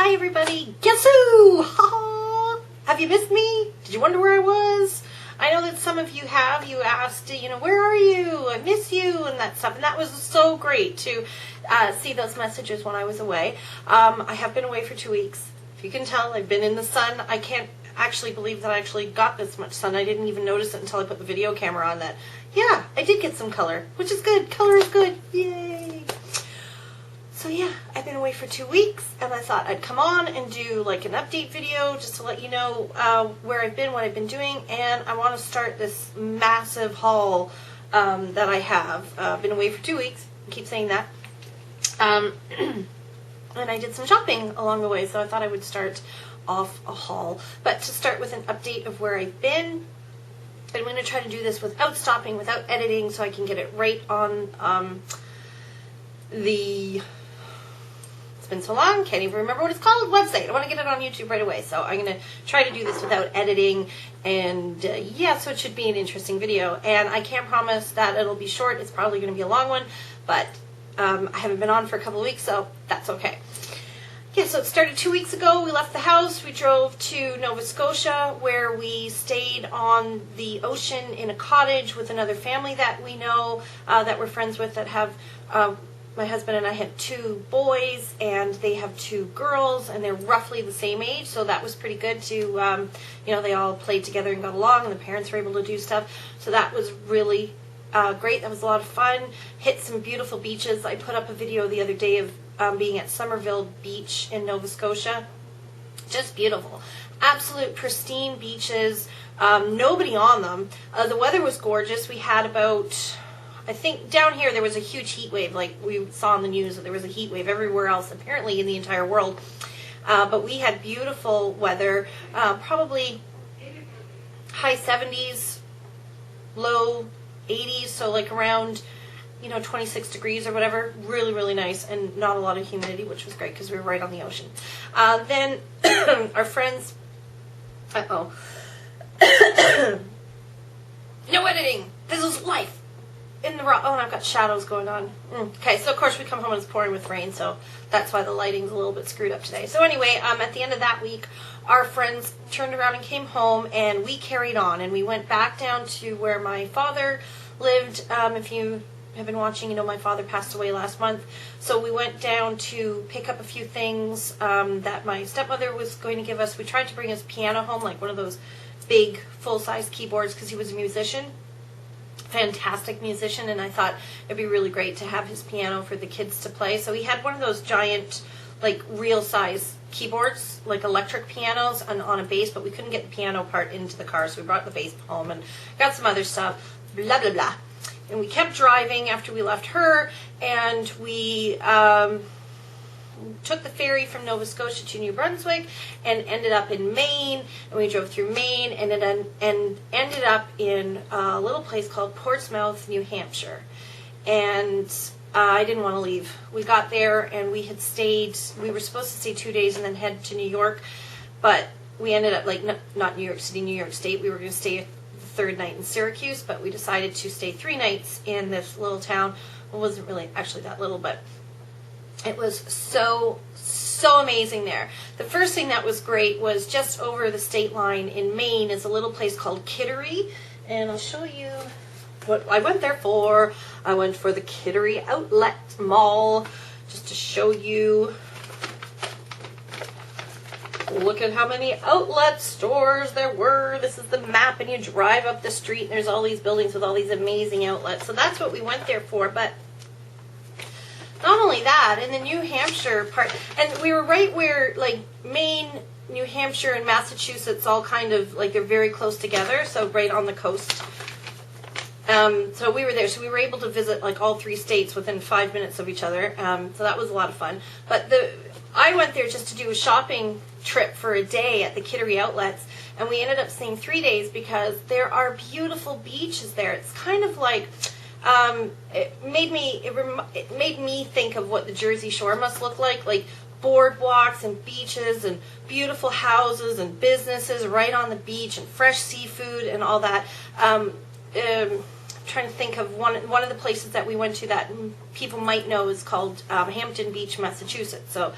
Hi everybody, guess who? Ha! Have you missed me? Did you wonder where I was? I know that some of you have. You asked, where are you? I miss you and that stuff. And that was so great to see those messages when I was away. I have been away for 2 weeks. If you can tell, I've been in the sun. I can't actually believe that I actually got this much sun. I didn't even notice it until I put the video camera on that. Yeah, I did get some color, which is good. Color is good. Yay! So yeah, I've been away for 2 weeks, and I thought I'd come on and do like an update video just to let you know where I've been, what I've been doing, and I want to start this massive haul that I have. Been away for 2 weeks, I keep saying that, and I did some shopping along the way, so I thought I would start off a haul. But to start with an update of where I've been, I'm going to try to do this without stopping, without editing, so I can get it right on It's been so long, can't even remember what it's called, website. I want to get it on YouTube right away, so I'm going to try to do this without editing, and yeah, so it should be an interesting video, and I can't promise that it'll be short. It's probably going to be a long one, but I haven't been on for a couple of weeks, so that's okay. Yeah, so it started 2 weeks ago. We left the house. We drove to Nova Scotia, where we stayed on the ocean in a cottage with another family that we know, that we're friends with, that have, my husband and I had 2 boys, and they have 2 girls, and they're roughly the same age, so that was pretty good to, they all played together and got along, and the parents were able to do stuff, so that was really great. That was a lot of fun. Hit some beautiful beaches. I put up a video the other day of being at Somerville Beach in Nova Scotia. Just beautiful. Absolute pristine beaches. Nobody on them. The weather was gorgeous. We had about, I think down here there was a huge heat wave, like we saw on the news that there was a heat wave everywhere else, apparently in the entire world. But we had beautiful weather, probably high 70s, low 80s, so like around 26 degrees or whatever. Really, really nice, and not a lot of humidity, which was great because we were right on the ocean. Then our friends, no editing. This is life in the raw. Oh, and I've got shadows going on. Okay, so of course we come home and it's pouring with rain, so that's why the lighting's a little bit screwed up today. So anyway, at the end of that week, our friends turned around and came home, and we carried on, and we went back down to where my father lived. If you have been watching, my father passed away last month, so we went down to pick up a few things that my stepmother was going to give us. We tried to bring his piano home, like one of those big full-size keyboards, because he was a musician, fantastic musician, and I thought it'd be really great to have his piano for the kids to play. So he had one of those giant, like real size keyboards, like electric pianos on a bass, but we couldn't get the piano part into the car, so we brought the bass home and got some other stuff, blah blah blah. And we kept driving after we left her, and we took the ferry from Nova Scotia to New Brunswick and ended up in Maine, and we drove through Maine and ended up in a little place called Portsmouth, New Hampshire. And I didn't want to leave. We got there, and we had stayed, we were supposed to stay 2 days and then head to New York, but we ended up, like, not New York City, New York State. We were going to stay the 3rd night in Syracuse, but we decided to stay 3 nights in this little town. It wasn't really actually that little, but it was so amazing there. The first thing that was great was just over the state line in Maine is a little place called Kittery, and I'll show you what I went there for. I went for the Kittery Outlet Mall, just to show you. Look at how many outlet stores there were. This is the map, and you drive up the street, and there's all these buildings with all these amazing outlets. So that's what we went there for, but not only that, in the New Hampshire part, and we were right where, like, Maine, New Hampshire, and Massachusetts all kind of, like, they're very close together, so right on the coast. So we were there, so we were able to visit, like, all 3 states within 5 minutes of each other, so that was a lot of fun. But I went there just to do a shopping trip for a day at the Kittery Outlets, and we ended up staying 3 days because there are beautiful beaches there. It's kind of like, it made me think of what the Jersey Shore must look like boardwalks and beaches and beautiful houses and businesses right on the beach and fresh seafood and all that. Trying to think of one of the places that we went to that people might know is called Hampton Beach, Massachusetts. So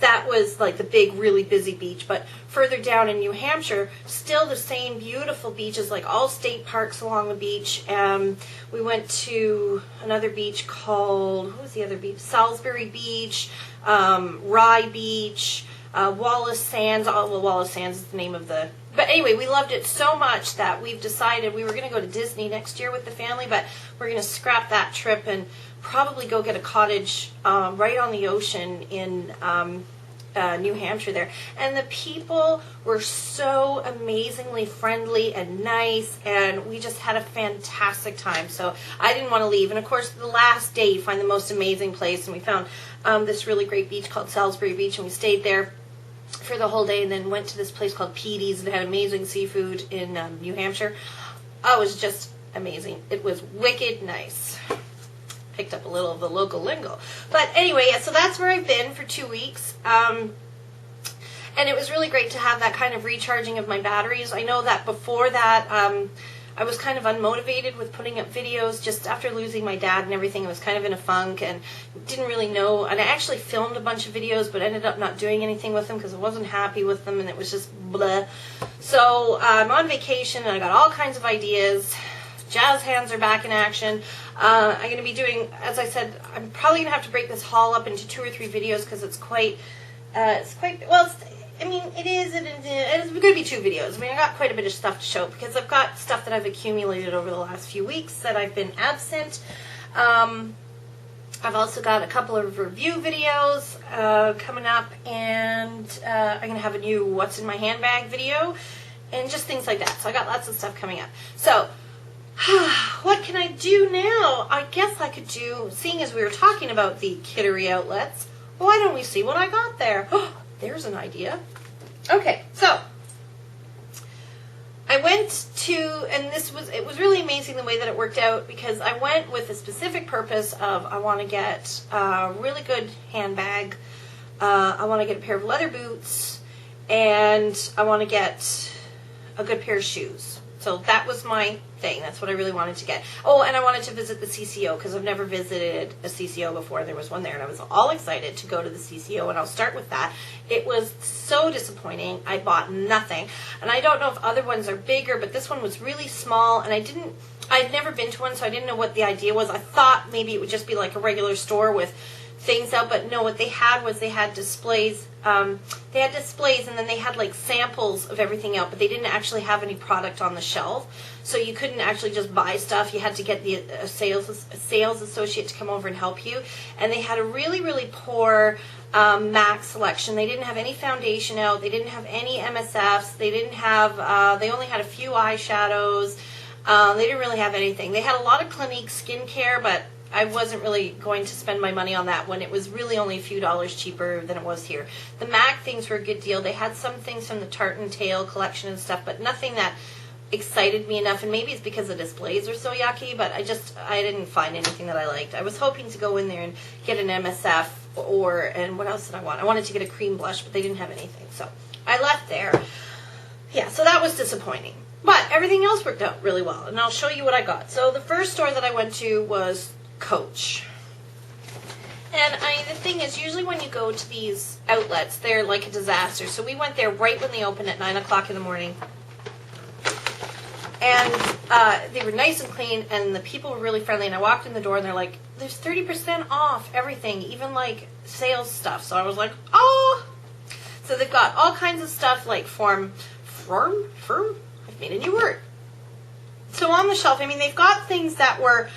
that was like the big, really busy beach. But further down in New Hampshire, still the same beautiful beaches, like all state parks along the beach. We went to another beach called, what was the other beach? Salisbury Beach, Rye Beach, Wallace Sands. Oh, well, Wallace Sands is the name of the... But anyway, we loved it so much that we've decided we were going to go to Disney next year with the family, but we're going to scrap that trip and probably go get a cottage right on the ocean in New Hampshire there. And the people were so amazingly friendly and nice, and we just had a fantastic time. So I didn't want to leave. And of course, the last day you find the most amazing place, and we found this really great beach called Salisbury Beach, and we stayed there for the whole day, and then went to this place called Petey's that had amazing seafood in New Hampshire. Oh, it was just amazing. It was wicked nice. Picked up a little of the local lingo. But anyway, yeah, so that's where I've been for 2 weeks. And it was really great to have that kind of recharging of my batteries. I know that before that, I was kind of unmotivated with putting up videos just after losing my dad and everything. I was kind of in a funk and didn't really know. And I actually filmed a bunch of videos, but ended up not doing anything with them because I wasn't happy with them, and it was just blah. So I'm on vacation, and I got all kinds of ideas. Jazz hands are back in action. I'm going to be doing, as I said, I'm probably going to have to break this haul up into 2 or 3 videos because it's quite, well, I mean, it's going to be 2 videos. I mean, I got quite a bit of stuff to show because I've got stuff that I've accumulated over the last few weeks that I've been absent. I've also got a couple of review videos coming up, and I'm going to have a new What's in My Handbag video, and just things like that. So I got lots of stuff coming up. So, what can I do now? I guess I could do, seeing as we were talking about the Kittery Outlets, why don't we see what I got there? There's an idea. Okay, so I went to, and it was really amazing the way that it worked out, because I went with a specific purpose of I want to get a really good handbag, I want to get a pair of leather boots, and I want to get a good pair of shoes. So that was my thing. That's what I really wanted to get. Oh, and I wanted to visit the CCO because I've never visited a CCO before. There was one there, and I was all excited to go to the CCO, and I'll start with that. It was so disappointing. I bought nothing, and I don't know if other ones are bigger, but this one was really small, and I'd never been to one, so I didn't know what the idea was. I thought maybe it would just be like a regular store with things out, but no, what they had was they had displays. They had displays, and then they had like samples of everything out, but they didn't actually have any product on the shelf, so you couldn't actually just buy stuff. You had to get a sales associate to come over and help you, and they had a really, really poor MAC selection. They didn't have any foundation out. They didn't have any MSFs. They didn't have. They only had a few eyeshadows. They didn't really have anything. They had a lot of Clinique skincare, but I wasn't really going to spend my money on that when it was really only a few dollars cheaper than it was here. The MAC things were a good deal. They had some things from the Tartan Tail collection and stuff, but nothing that excited me enough. And maybe it's because the displays are so yucky, but I didn't find anything that I liked. I was hoping to go in there and get an MSF and what else did I want? I wanted to get a cream blush, but they didn't have anything. So I left there. Yeah, so that was disappointing. But everything else worked out really well, and I'll show you what I got. So the first store that I went to was Coach. And the thing is, usually when you go to these outlets, they're like a disaster. So we went there right when they opened at 9 o'clock in the morning. And they were nice and clean, and the people were really friendly. And I walked in the door, and they're like, there's 30% off everything, even like sales stuff. So I was like, oh! So they've got all kinds of stuff like firm? I've made a new word. So on the shelf, I mean, they've got things that were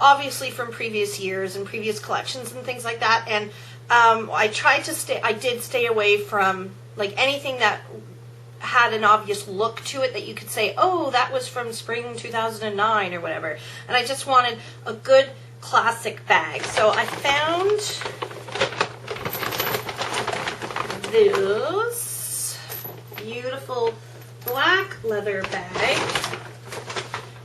obviously from previous years and previous collections and things like that. And I did stay away from like anything that had an obvious look to it that you could say, oh, that was from spring 2009 or whatever. And I just wanted a good classic bag. So I found this beautiful black leather bag.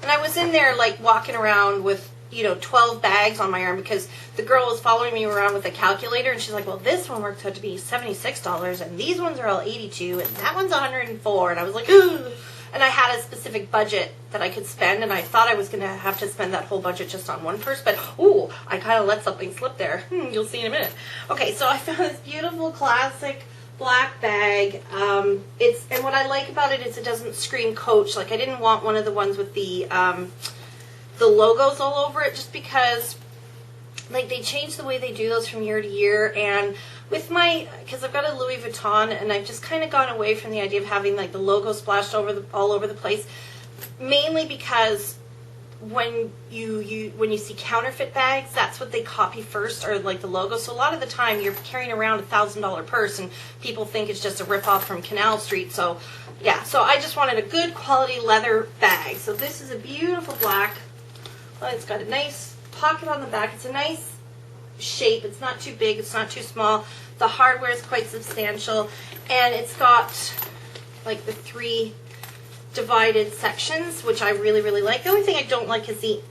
And I was in there like walking around with, 12 bags on my arm because the girl was following me around with a calculator, and she's like, well, this one works out to be $76 and these ones are all $82 and that one's $104. And I was like, ooh. and I had a specific budget that I could spend, and I thought I was going to have to spend that whole budget just on one purse, but ooh, I kind of let something slip there. You'll see in a minute. Okay, so I found this beautiful classic black bag. And what I like about it is it doesn't scream Coach. Like, I didn't want one of the ones with the logos all over it, just because like they change the way they do those from year to year. And with because I've got a Louis Vuitton, and I've just kind of gone away from the idea of having like the logo splashed all over the place, mainly because when you see counterfeit bags, that's what they copy first, or like the logo. So a lot of the time you're carrying around $1,000 purse and people think it's just a ripoff from Canal Street. So yeah, so I just wanted a good quality leather bag. So this is a beautiful black. Well, it's got a nice pocket on the back. It's a nice shape. It's not too big, it's not too small. The hardware is quite substantial, and it's got like the 3 divided sections, which I really, really like. The only thing I don't like is the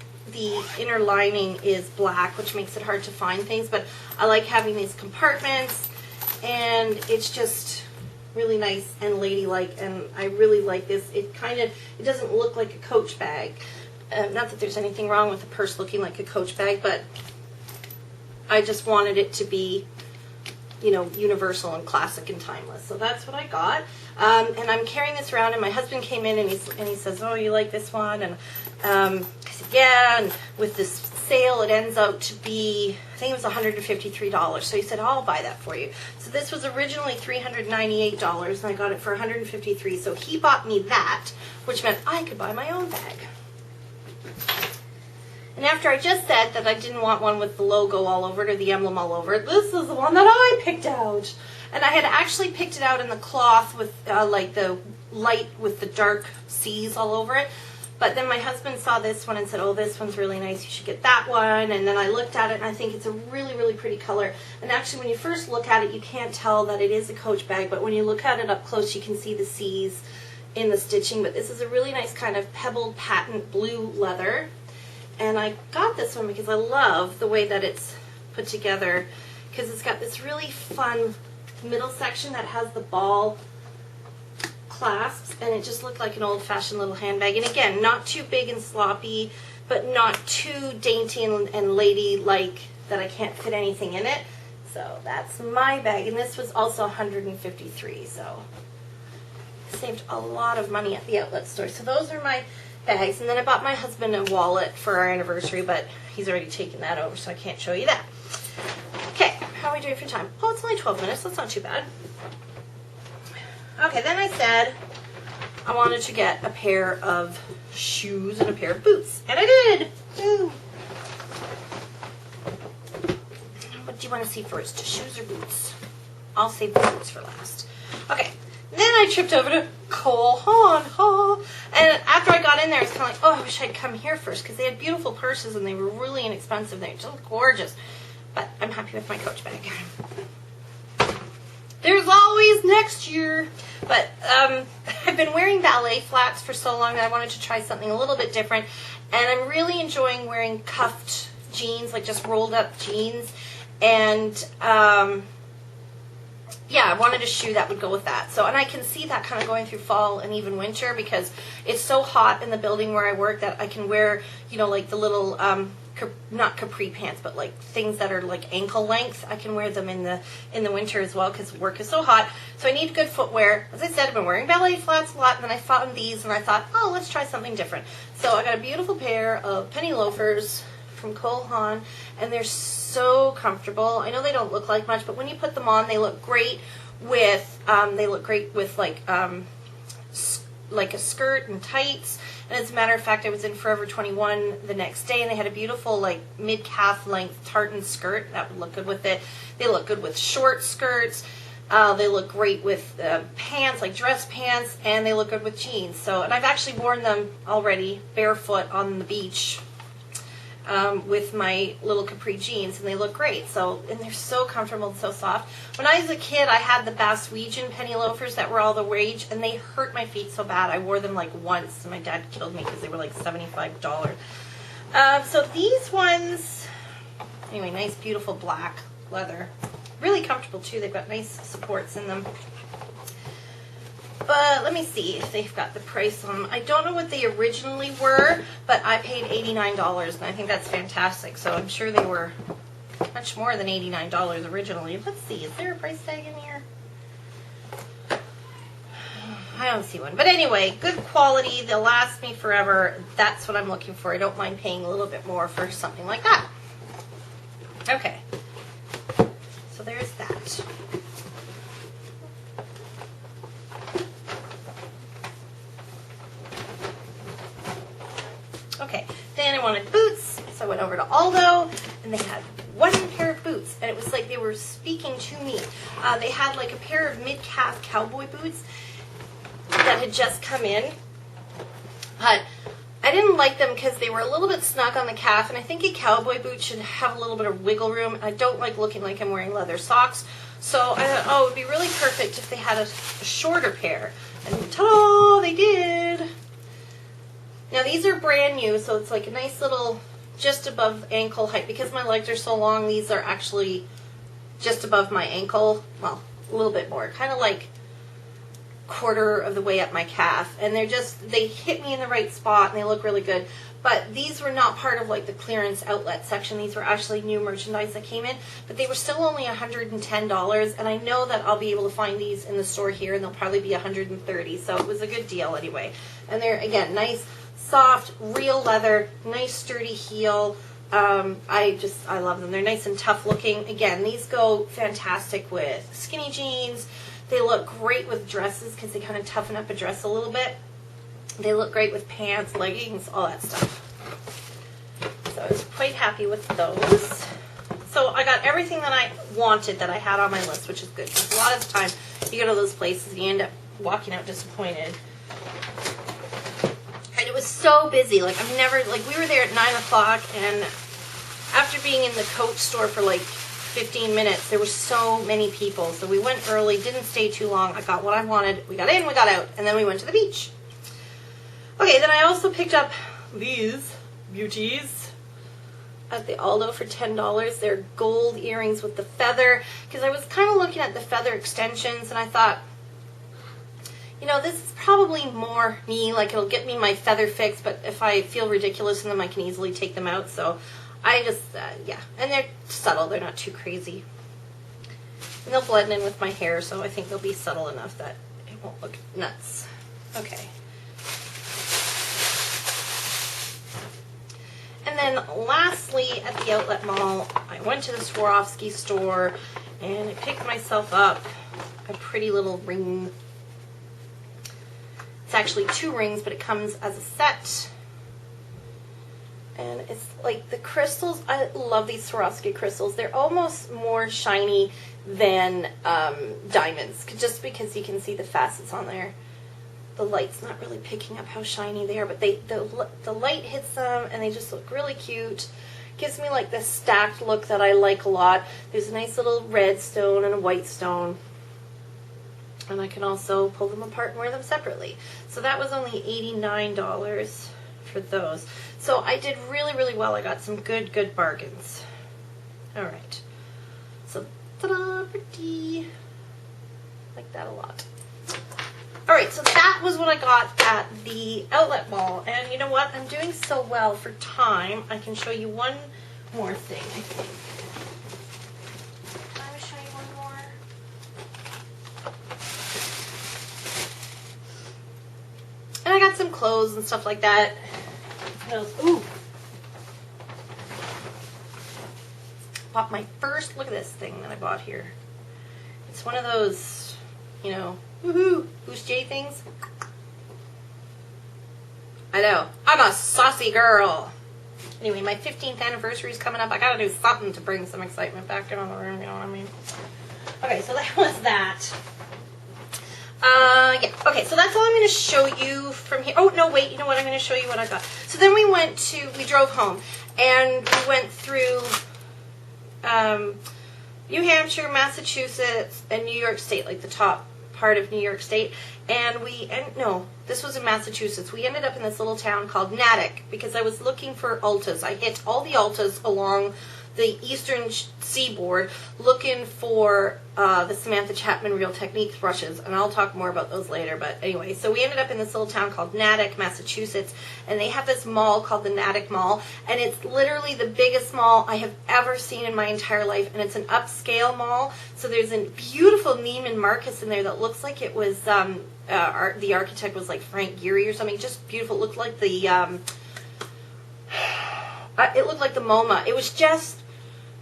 inner lining is black, which makes it hard to find things, but I like having these compartments, and it's just really nice and ladylike, and I really like this. It doesn't look like a Coach bag. Not that there's anything wrong with a purse looking like a Coach bag, but I just wanted it to be, you know, universal and classic and timeless. So that's what I got. And I'm carrying this around, and my husband came in and he says, "Oh, you like this one?" And I said, "Yeah." And with this sale, it ends out to be, I think it was $153. So he said, "I'll buy that for you." So this was originally $398, and I got it for $153. So he bought me that, which meant I could buy my own bag. And after I just said that I didn't want one with the logo all over it or the emblem all over it, this is the one that I picked out. And I had actually picked it out in the cloth with like the light with the dark C's all over it. But then my husband saw this one and said, "Oh, this one's really nice. You should get that one." And then I looked at it, and I think it's a really, really pretty color. And actually, when you first look at it, you can't tell that it is a Coach bag. But when you look at it up close, you can see the C's in the stitching. But this is a really nice kind of pebbled patent blue leather. And I got this one because I love the way that it's put together, because it's got this really fun middle section that has the ball clasps, and it just looked like an old-fashioned little handbag. And again, not too big and sloppy, but not too dainty and lady-like that I can't fit anything in it. So that's my bag, and this was also $153, so I saved a lot of money at the outlet store. So those are my bags. And then I bought my husband a wallet for our anniversary, but he's already taken that over, so I can't show you that. Okay, how are we doing for time? Oh, it's only 12 minutes. That's not too bad. Okay, then I said I wanted to get a pair of shoes and a pair of boots, and I did. Woo. What do you want to see first, shoes or boots? I'll save the boots for last. Okay. Then I tripped over to Cole Haan. And after I got in there, I was kind of like, oh, I wish I'd come here first, because they had beautiful purses and they were really inexpensive. They just gorgeous. But I'm happy with my Coach bag. There's always next year. But I've been wearing ballet flats for so long that I wanted to try something a little bit different. And I'm really enjoying wearing cuffed jeans, like just rolled up jeans. And yeah, I wanted a shoe that would go with that. So, and I can see that kind of going through fall and even winter, because it's so hot in the building where I work that I can wear, you know, like the little, not capri pants, but like things that are like ankle length. I can wear them in the winter as well, because work is so hot. So I need good footwear. As I said, I've been wearing ballet flats a lot, and then I found these, and I thought, oh, let's try something different. So I got a beautiful pair of penny loafers from Cole Haan, and they're so comfortable. I know they don't look like much, but when you put them on, they look great with like a skirt and tights. And as a matter of fact, I was in Forever 21 the next day, and they had a beautiful like mid-calf length tartan skirt that would look good with it. They look good with short skirts. They look great with pants, like dress pants, and they look good with jeans. So, and I've actually worn them already barefoot on the beach with my little capri jeans, and they look great. So, and they're so comfortable and so soft. When I was a kid, I had the Baswegian penny loafers that were all the rage, and they hurt my feet so bad. I wore them like once, and my dad killed me because they were like $75. So these ones, anyway, nice beautiful black leather. Really comfortable too. They've got nice supports in them. but let me see if they've got the price on them. I don't know what they originally were, but I paid $89, and I think that's fantastic. So I'm sure they were much more than $89 originally. Let's see, is there a price tag in here? I don't see one. But anyway, good quality. They'll last me forever. That's what I'm looking for. I don't mind paying a little bit more for something like that. Okay. So there's that. Okay. Then I wanted boots. So I went over to Aldo, and they had one pair of boots. And it was like they were speaking to me. They had like a pair of mid-calf cowboy boots that had just come in, but I didn't like them because they were a little bit snug on the calf, and I think a cowboy boot should have a little bit of wiggle room. I don't like looking like I'm wearing leather socks, so I thought, oh, it would be really perfect if they had a shorter pair, and ta-da, they did. Now these are brand new, so it's like a nice little, just above ankle height. Because my legs are so long, these are actually just above my ankle, well, a little bit more, kind of like quarter of the way up my calf, and they hit me in the right spot, and they look really good. But these were not part of like the clearance outlet section. These were actually new merchandise that came in, but they were still only $110, and I know that I'll be able to find these in the store here, and they'll probably be $130, so it was a good deal anyway. And they're, again, nice, soft, real leather, nice sturdy heel. I love them. They're nice and tough looking. Again, these go fantastic with skinny jeans. They look great with dresses because they kind of toughen up a dress a little bit. They look great with pants, leggings, all that stuff. So I was quite happy with those. So I got everything that I wanted that I had on my list, which is good. Because a lot of the time you go to those places and you end up walking out disappointed. And it was so busy. Like we were there at 9 o'clock, and after being in the Coach store for like 15 minutes, there were so many people. So we went early, didn't stay too long. I got what I wanted. We got in, we got out, and then we went to the beach. Okay, then I also picked up these beauties at the Aldo for $10. They're gold earrings with the feather, because I was kind of looking at the feather extensions, and I thought, you know, this is probably more me, like it'll get me my feather fix, but if I feel ridiculous in them, I can easily take them out. So I just, yeah, and they're subtle, they're not too crazy. And they'll blend in with my hair, so I think they'll be subtle enough that it won't look nuts. Okay. And then lastly, at the outlet mall, I went to the Swarovski store, and I picked myself up a pretty little ring. It's actually 2 rings, but it comes as a set. And it's like the crystals. I love these Swarovski crystals. They're almost more shiny than diamonds, just because you can see the facets on there. The light's not really picking up how shiny they are, but the light hits them, and they just look really cute. Gives me like this stacked look that I like a lot. There's a nice little red stone and a white stone. And I can also pull them apart and wear them separately. So that was only $89 for those. So I did really, really well. I got some good bargains. Alright. So, ta-da, pretty. Like that a lot. Alright, so that was what I got at the outlet mall. And you know what? I'm doing so well for time. I can show you one more thing, I think. Can I show you one more? And I got some clothes and stuff like that. Ooh. Bought my first, look at this thing that I bought here. It's one of those, you know, woohoo, Boost J things. I know, I'm a saucy girl. Anyway, my 15th anniversary is coming up. I gotta do something to bring some excitement back into the room, you know what I mean? Okay, so that was that. Yeah, okay, so that's all I'm going to show you from here. Oh, no, wait, you know what? I'm going to show you what I got. So then we drove home, and we went through New Hampshire, Massachusetts, and New York State, like the top part of New York State. And no, this was in Massachusetts. We ended up in this little town called Natick, because I was looking for ultas. I hit all the ultas along the eastern seaboard looking for the Samantha Chapman Real Techniques brushes, and I'll talk more about those later. But anyway, so we ended up in this little town called Natick, Massachusetts, and they have this mall called the Natick Mall, and it's literally the biggest mall I have ever seen in my entire life, and it's an upscale mall. So there's a beautiful Neiman Marcus in there that looks like it was the architect was like Frank Gehry or something. Just beautiful. It looked like the MoMA. It was just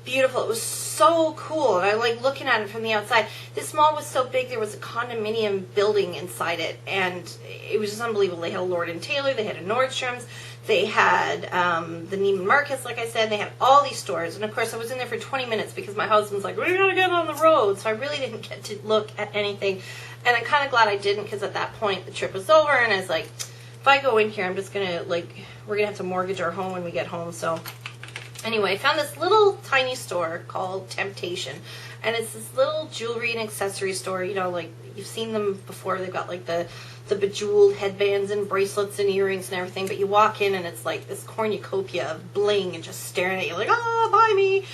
beautiful. It was so cool, and I like looking at it from the outside. This mall was so big, there was a condominium building inside it, and it was just unbelievable. They had a Lord & Taylor, they had a Nordstrom's, they had the Neiman Marcus, like I said, they had all these stores, and of course I was in there for 20 minutes because my husband's like, we gotta get on the road, so I really didn't get to look at anything, and I'm kind of glad I didn't, because at that point the trip was over, and I was like, if I go in here, I'm just gonna, like, we're gonna have to mortgage our home when we get home. So anyway, I found this little tiny store called Temptation, and it's this little jewelry and accessory store. You know, like you've seen them before. They've got like the bejeweled headbands and bracelets and earrings and everything, but you walk in and it's like this cornucopia of bling and just staring at you like, oh, buy me.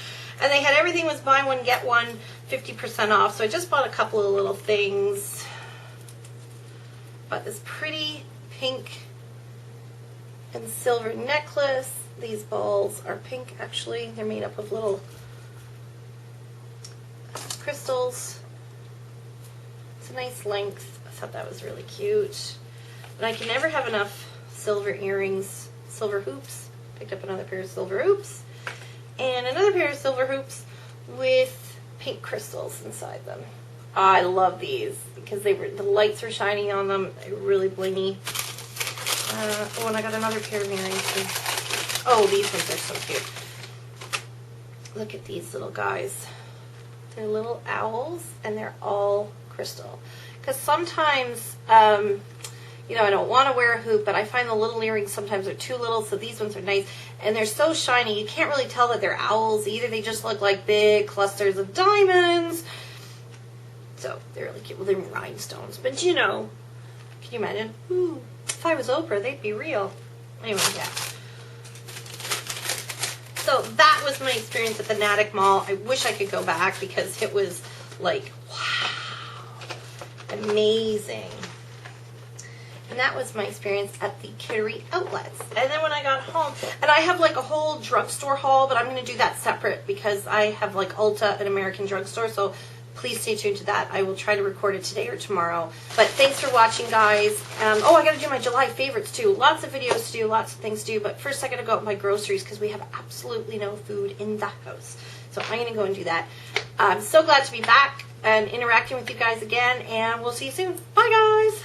And they had everything was buy one, get one, 50% off. So I just bought a couple of little things. Bought this pretty pink and silver necklace. These balls are pink, actually. They're made up of little crystals. It's a nice length. I thought that was really cute. But I can never have enough silver earrings, silver hoops. Picked up another pair of silver hoops. And another pair of silver hoops with pink crystals inside them. I love these because the lights were shining on them. They're really blingy. Oh, and I got another pair of earrings too. Oh, these ones are so cute. Look at these little guys. They're little owls, and they're all crystal. Because sometimes, you know, I don't want to wear a hoop, but I find the little earrings sometimes are too little, so these ones are nice. And they're so shiny, you can't really tell that they're owls either. They just look like big clusters of diamonds. So, they're really cute. Well, they're rhinestones, but you know, can you imagine? Ooh, if I was Oprah, they'd be real. Anyway, yeah. So that was my experience at the Natick Mall. I wish I could go back because it was like, wow, amazing. And that was my experience at the Kittery Outlets. And then when I got home, and I have like a whole drugstore haul, but I'm going to do that separate because I have like Ulta, an American drugstore, so please stay tuned to that. I will try to record it today or tomorrow. But thanks for watching, guys. Oh, I got to do my July favorites, too. Lots of videos to do, lots of things to do. But first, I got to go out and buy groceries because we have absolutely no food in the house. So I'm going to go and do that. I'm so glad to be back and interacting with you guys again. And we'll see you soon. Bye, guys.